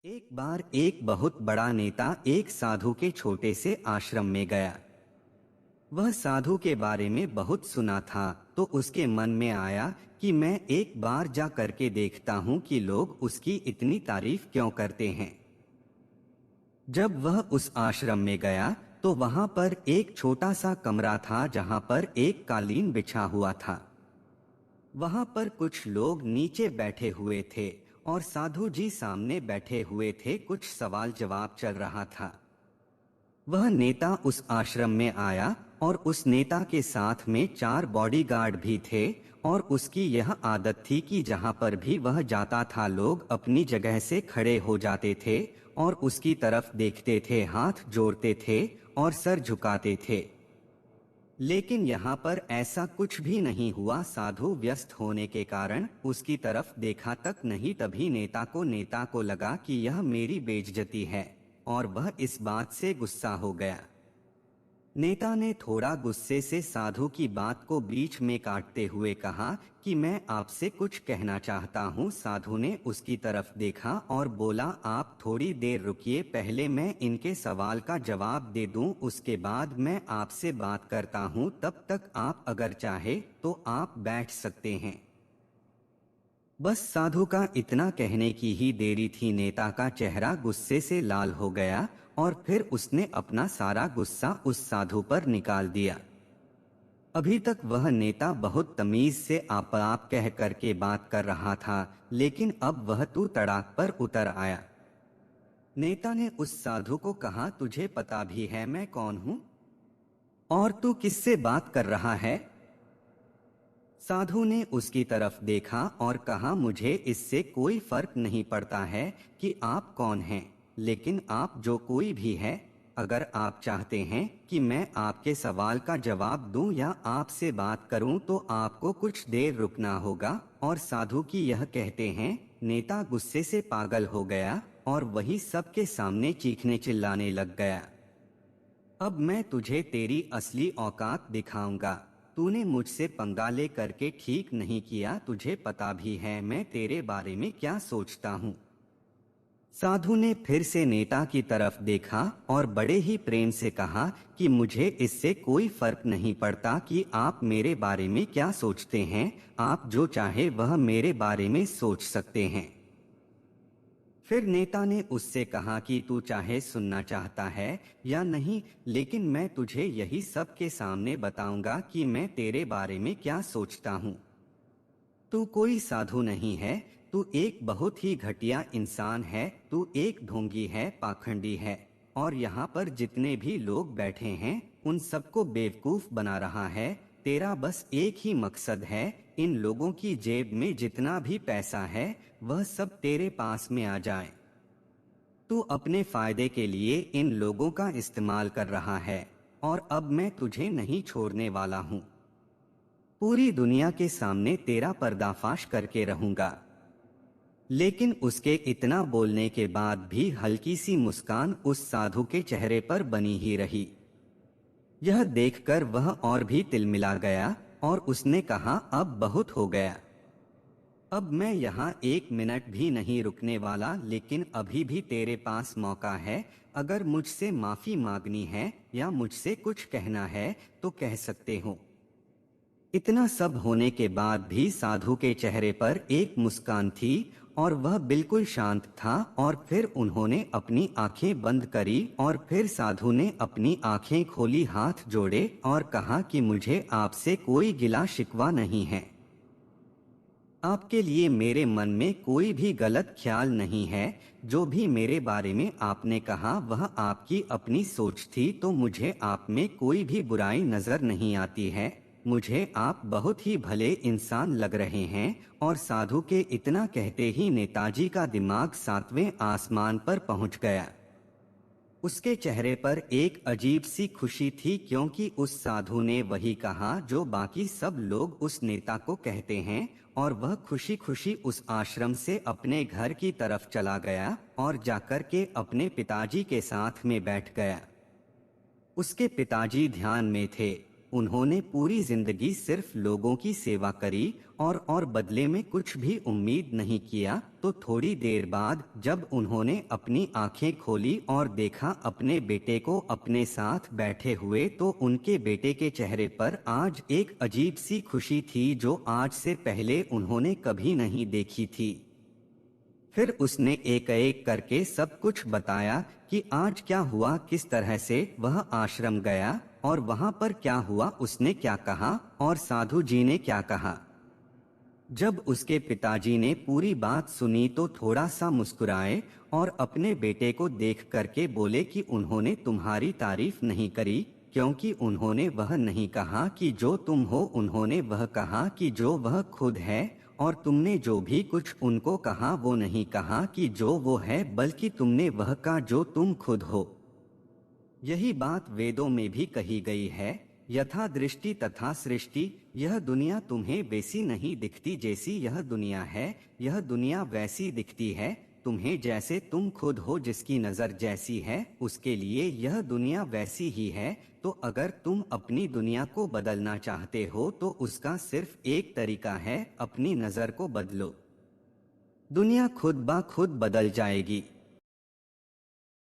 एक बार एक बहुत बड़ा नेता एक साधु के छोटे से आश्रम में गया। वह साधु के बारे में बहुत सुना था, तो उसके मन में आया कि मैं एक बार जा करके देखता हूँ कि लोग उसकी इतनी तारीफ क्यों करते हैं। जब वह उस आश्रम में गया तो वहां पर एक छोटा सा कमरा था जहां पर एक कालीन बिछा हुआ था। वहां पर कुछ लोग नीचे बैठे हुए थे और साधु जी सामने बैठे हुए थे। कुछ सवाल जवाब चल रहा था। वह नेता उस आश्रम में आया और उस नेता के साथ में 4 बॉडीगार्ड भी थे। और उसकी यह आदत थी कि जहां पर भी वह जाता था लोग अपनी जगह से खड़े हो जाते थे और उसकी तरफ देखते थे, हाथ जोड़ते थे और सर झुकाते थे। लेकिन यहाँ पर ऐसा कुछ भी नहीं हुआ। साधु व्यस्त होने के कारण उसकी तरफ देखा तक नहीं। तभी नेता को लगा कि यह मेरी बेइज्जती है और वह इस बात से गुस्सा हो गया। नेता ने थोड़ा गुस्से से साधु की बात को बीच में काटते हुए कहा कि मैं आपसे कुछ कहना चाहता हूँ। साधु ने उसकी तरफ देखा और बोला, आप थोड़ी देर रुकिए, पहले मैं इनके सवाल का जवाब दे दूं, उसके बाद मैं आपसे बात करता हूँ। तब तक आप अगर चाहे तो आप बैठ सकते हैं। बस साधु का इतना कहने की ही देरी थी। नेता का चेहरा गुस्से से लाल हो गया और फिर उसने अपना सारा गुस्सा उस साधु पर निकाल दिया। अभी तक वह नेता बहुत तमीज से आप कह करके बात कर रहा था, लेकिन अब वह तू तड़ाक पर उतर आया। नेता ने उस साधु को कहा, तुझे पता भी है मैं कौन हूँ और तू किससे बात कर रहा है? साधु ने उसकी तरफ देखा और कहा, मुझे इससे कोई फर्क नहीं पड़ता है कि आप कौन हैं, लेकिन आप जो कोई भी है, अगर आप चाहते हैं कि मैं आपके सवाल का जवाब दूं या आपसे बात करूं तो आपको कुछ देर रुकना होगा। और साधु की यह कहते हैं नेता गुस्से से पागल हो गया और वही सबके सामने चीखने चिल्लाने लग गया। अब मैं तुझे तेरी असली औकात दिखाऊंगा। तूने मुझसे पंगा ले करके ठीक नहीं किया। तुझे पता भी है मैं तेरे बारे में क्या सोचता हूँ। साधु ने फिर से नेता की तरफ देखा और बड़े ही प्रेम से कहा कि मुझे इससे कोई फर्क नहीं पड़ता कि आप मेरे बारे में क्या सोचते हैं। आप जो चाहे वह मेरे बारे में सोच सकते हैं। फिर नेता ने उससे कहा कि तू चाहे सुनना चाहता है या नहीं, लेकिन मैं तुझे यही सबके सामने बताऊंगा कि मैं तेरे बारे में क्या सोचता हूँ। तू कोई साधु नहीं है, तू एक बहुत ही घटिया इंसान है। तू एक ढोंगी है, पाखंडी है और यहाँ पर जितने भी लोग बैठे हैं उन सबको बेवकूफ बना रहा है। तेरा बस एक ही मकसद है, इन लोगों की जेब में जितना भी पैसा है वह सब तेरे पास में आ जाए। तू अपने फायदे के लिए इन लोगों का इस्तेमाल कर रहा है और अब मैं तुझे नहीं छोड़ने वाला हूँ। पूरी दुनिया के सामने तेरा पर्दाफाश करके रहूंगा। लेकिन उसके इतना बोलने के बाद भी हल्की सी मुस्कान उस साधु के चेहरे पर बनी ही रही। यह देखकर वह और भी तिलमिला गया और उसने कहा, अब बहुत हो गया। अब मैं यहाँ 1 मिनट भी नहीं रुकने वाला, लेकिन अभी भी तेरे पास मौका है। अगर मुझसे माफी मांगनी है या मुझसे कुछ कहना है तो कह सकते हो। इतना सब होने के बाद भी साधु के चेहरे पर एक मुस्कान थी और वह बिल्कुल शांत था। और फिर उन्होंने अपनी आंखें बंद करी और फिर साधु ने अपनी आंखें खोली, हाथ जोड़े और कहा कि मुझे आपसे कोई गिला शिकवा नहीं है। आपके लिए मेरे मन में कोई भी गलत ख्याल नहीं है। जो भी मेरे बारे में आपने कहा वह आपकी अपनी सोच थी, तो मुझे आप में कोई भी बुराई नजर नहीं आती है। मुझे आप बहुत ही भले इंसान लग रहे हैं। और साधु के इतना कहते ही नेताजी का दिमाग 7वें आसमान पर पहुंच गया। उसके चेहरे पर एक अजीब सी खुशी थी, क्योंकि उस साधु ने वही कहा जो बाकी सब लोग उस नेता को कहते हैं। और वह खुशी खुशी उस आश्रम से अपने घर की तरफ चला गया और जाकर के अपने पिताजी के साथ में बैठ गया। उसके पिताजी ध्यान में थे। उन्होंने पूरी जिंदगी सिर्फ लोगों की सेवा करी और बदले में कुछ भी उम्मीद नहीं किया, तो थोड़ी देर बाद जब उन्होंने अपनी आंखें खोली और देखा अपने बेटे को अपने साथ बैठे हुए, तो उनके बेटे के चेहरे पर आज एक अजीब सी खुशी थी जो आज से पहले उन्होंने कभी नहीं देखी थी। फिर उसने एक एक करके सब कुछ बताया कि आज क्या हुआ, किस तरह से वह आश्रम गया और वहां पर क्या हुआ, उसने क्या कहा और साधु जी ने क्या कहा। जब उसके पिताजी ने पूरी बात सुनी तो थोड़ा सा मुस्कुराए और अपने बेटे को देख करके बोले कि उन्होंने तुम्हारी तारीफ नहीं करी, क्योंकि उन्होंने वह नहीं कहा कि जो तुम हो, उन्होंने वह कहा कि जो वह खुद है, और तुमने जो भी कुछ उनको कहा वो नहीं कहा कि जो वो है, बल्कि तुमने वह कहा जो तुम खुद हो। यही बात वेदों में भी कही गई है, यथा दृष्टि तथा सृष्टि। यह दुनिया तुम्हें वैसी नहीं दिखती जैसी यह दुनिया है, यह दुनिया वैसी दिखती है तुम्हें जैसे तुम खुद हो। जिसकी नज़र जैसी है उसके लिए यह दुनिया वैसी ही है। तो अगर तुम अपनी दुनिया को बदलना चाहते हो तो उसका सिर्फ एक तरीका है, अपनी नज़र को बदलो। दुनिया खुद ब खुद बदल जाएगी।